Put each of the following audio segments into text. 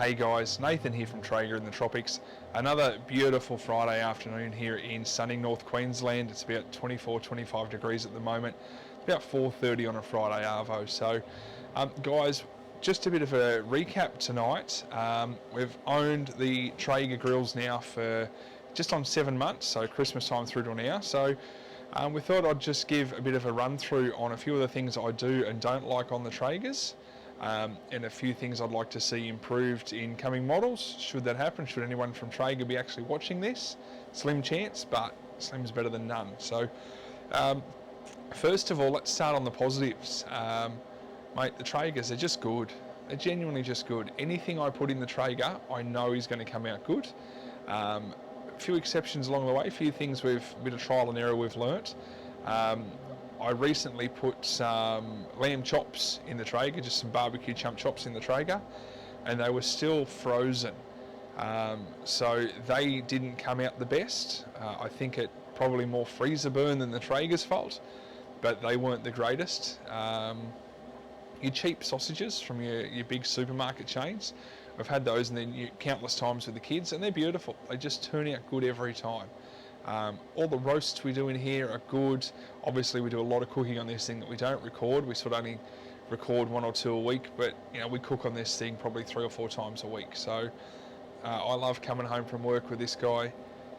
Hey guys, Nathan here from Traeger in the tropics. Another beautiful Friday afternoon here in sunny North Queensland. It's about 24-25 degrees at the moment. It's about 4:30 on a Friday arvo. So guys, just a bit of a recap tonight. We've owned the Traeger grills now for just on 7 months, so Christmas time through to now. So we thought I'd just give a bit of a run through on a few of the things I do and don't like on the Traegers. And a few things I'd like to see improved in coming models, should that happen, should anyone from Traeger be actually watching this. Slim chance, but slim's better than none. So first of all, let's start on the positives. Mate, the Traegers, they're just good. They're genuinely just good. Anything I put in the Traeger, I know is going to come out good. A few exceptions along the way, a few things with a bit of trial and error we've learnt. I recently put some lamb chops in the Traeger, just some barbecue chump chops in the Traeger, and they were still frozen. So they didn't come out the best. I think it probably more freezer burn than the Traeger's fault, but they weren't the greatest. Your cheap sausages from your big supermarket chains, I've had those and then countless times with the kids, and they're beautiful. They just turn out good every time. All the roasts we do in here are good. Obviously we do a lot of cooking on this thing that we don't record. We sort of only record 1 or 2 a week, but you know, we cook on this thing probably 3 or 4 times a week. So I love coming home from work with this guy,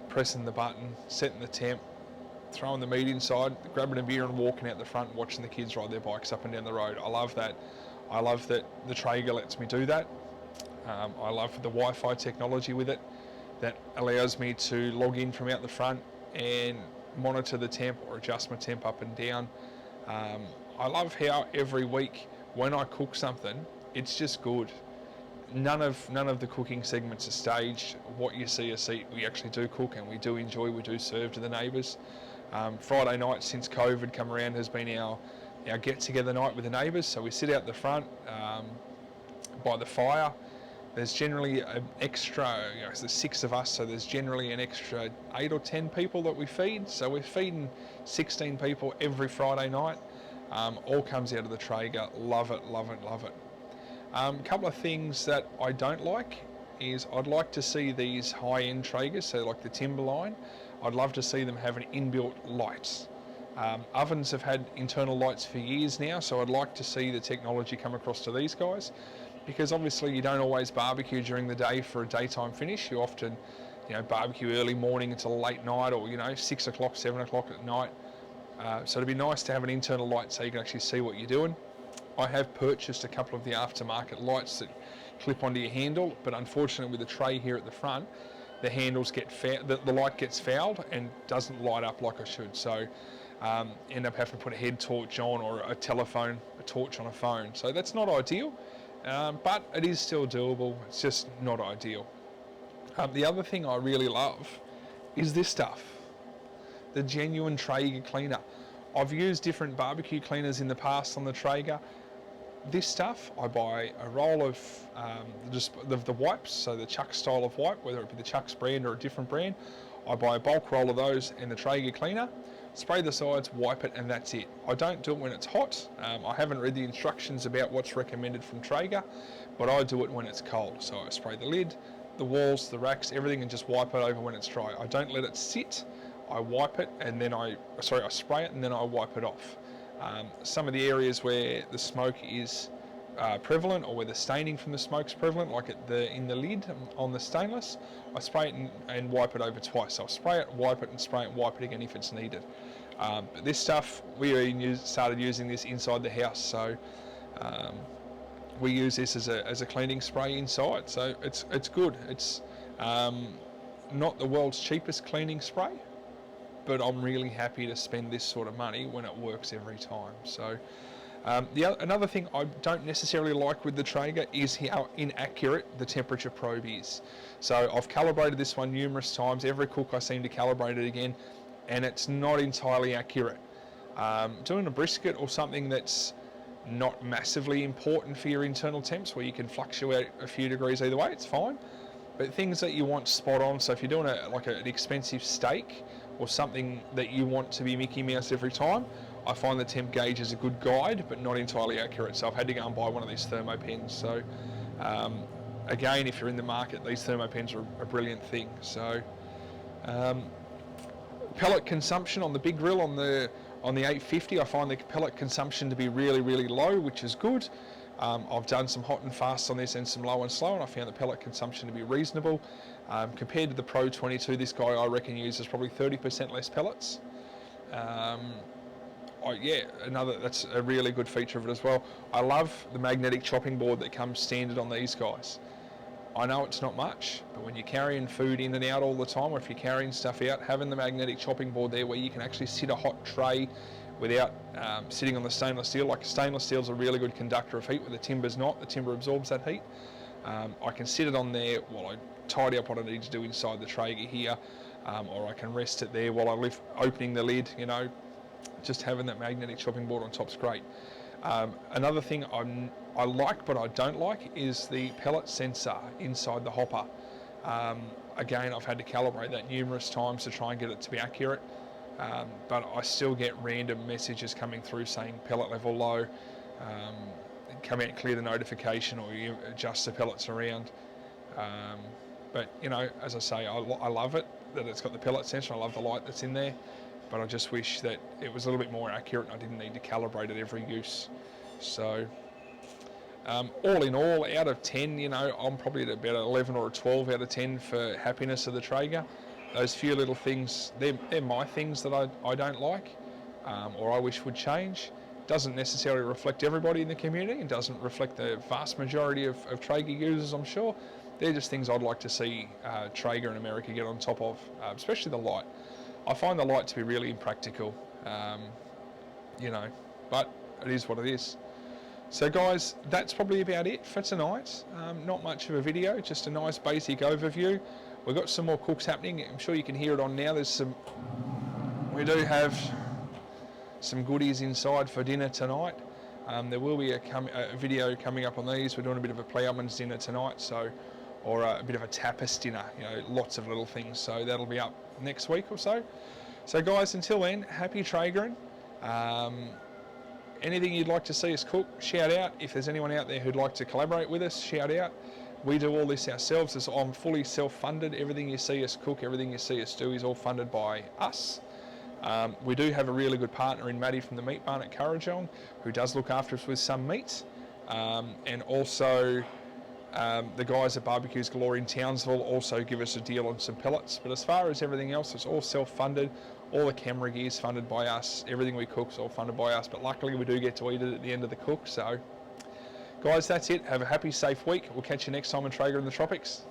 pressing the button, setting the temp, throwing the meat inside, grabbing a beer and walking out the front and watching the kids ride their bikes up and down the road. I love that. I love that the Traeger lets me do that. I love the Wi-Fi technology with it that allows me to log in from out the front and monitor the temp or adjust my temp up and down. I love how every week when I cook something, it's just good. None of the cooking segments are staged. What you see us eat, we actually do cook and we do enjoy, we do serve to the neighbours. Friday night since COVID come around has been our get-together night with the neighbours. So we sit out the front by the fire. There's generally an extra, there's 6 of us, so there's generally an extra 8 or 10 people that we feed. So we're feeding 16 people every Friday night. All comes out of the Traeger. Love it, love it, love it. A couple of things that I don't like is I'd like to see these high-end Traegers, so like the Timberline, I'd love to see them have an inbuilt lights. Ovens have had internal lights for years now, so I'd like to see the technology come across to these guys. Because obviously you don't always barbecue during the day for a daytime finish. You often, barbecue early morning until late night, or 6 o'clock, 7 o'clock at night. So it'd be nice to have an internal light so you can actually see what you're doing. I have purchased a couple of the aftermarket lights that clip onto your handle, but unfortunately with the tray here at the front, the handles get the light gets fouled and doesn't light up like I should. So end up having to put a head torch on or a torch on a phone. So that's not ideal. But it is still doable. It's just not ideal. The other thing I really love is this stuff, the genuine Traeger cleaner. I've used different barbecue cleaners in the past on the Traeger. This stuff, I buy a roll of the wipes, so the Chuck style of wipe, whether it be the Chuck's brand or a different brand. I buy a bulk roll of those and the Traeger cleaner. Spray the sides, wipe it, and that's it. I don't do it when it's hot. I haven't read the instructions about what's recommended from Traeger, but I do it when it's cold. So I spray the lid, the walls, the racks, everything, and just wipe it over when it's dry. I don't let it sit. I wipe it, and then I spray it, and then I wipe it off. Some of the areas where the smoke is prevalent, or where the staining from the smoke's prevalent, like in the lid on the stainless, I spray it and wipe it over twice. So I'll spray it, wipe it, and spray it and wipe it again if it's needed. But this stuff, we started using this inside the house, so we use this as a cleaning spray inside. So it's good. It's not the world's cheapest cleaning spray, but I'm really happy to spend this sort of money when it works every time. So another thing I don't necessarily like with the Traeger is how inaccurate the temperature probe is. So I've calibrated this one numerous times. Every cook I seem to calibrate it again, and it's not entirely accurate. Doing a brisket or something that's not massively important for your internal temps, where you can fluctuate a few degrees either way, it's fine. But things that you want spot on, so if you're doing an expensive steak or something that you want to be Mickey Mouse every time, I find the temp gauge is a good guide, but not entirely accurate. So I've had to go and buy one of these thermo pens. So again, if you're in the market, these thermopens are a brilliant thing. So pellet consumption on the big grill on the 850, I find the pellet consumption to be really, really low, which is good. I've done some hot and fast on this and some low and slow, and I found the pellet consumption to be reasonable. Compared to the Pro 22, this guy I reckon uses probably 30% less pellets. Yeah, that's a really good feature of it as well. I love the magnetic chopping board that comes standard on these guys. I know it's not much, but when you're carrying food in and out all the time, or if you're carrying stuff out, having the magnetic chopping board there where you can actually sit a hot tray without sitting on the stainless steel. Like stainless steel is a really good conductor of heat, where the timber's not. The timber absorbs that heat. I can sit it on there while I tidy up what I need to do inside the Traeger here, or I can rest it there while I opening the lid, you know. Just having that magnetic chopping board on top's great. Another thing I like but I don't like is the pellet sensor inside the hopper. Again, I've had to calibrate that numerous times to try and get it to be accurate, but I still get random messages coming through saying pellet level low. Come out and clear the notification, or you adjust the pellets around. But you know, as I say, I love it that it's got the pellet sensor. I love the light that's in there, but I just wish that it was a little bit more accurate and I didn't need to calibrate it every use. So all in all, out of 10, you know, I'm probably at about 11 or a 12 out of 10 for happiness of the Traeger. Those few little things, they're my things that I don't like, or I wish would change. Doesn't necessarily reflect everybody in the community, and doesn't reflect the vast majority of Traeger users, I'm sure. They're just things I'd like to see Traeger in America get on top of, especially the light. I find the light to be really impractical, you know, but it is what it is. So guys, that's probably about it for tonight. Not much of a video, just a nice basic overview. We've got some more cooks happening. I'm sure you can hear it on now. We do have some goodies inside for dinner tonight. There will be a video coming up on these. We're doing a bit of a ploughman's dinner tonight, or a bit of a tapas dinner, you know, lots of little things. So that'll be up next week or so. So guys, until then, happy Traegering. Anything you'd like to see us cook, shout out. If there's anyone out there who'd like to collaborate with us, shout out. We do all this ourselves. I'm fully self-funded. Everything you see us cook, everything you see us do is all funded by us. We do have a really good partner in Maddie from the Meat Barn at Currajong, who does look after us with some meat. And also the guys at Barbecues Galore in Townsville also give us a deal on some pellets. But as far as everything else, it's all self-funded. All the camera gear is funded by us. Everything we cook is all funded by us. But luckily we do get to eat it at the end of the cook. So guys, that's it. Have a happy, safe week. We'll catch you next time on Traeger in the Tropics.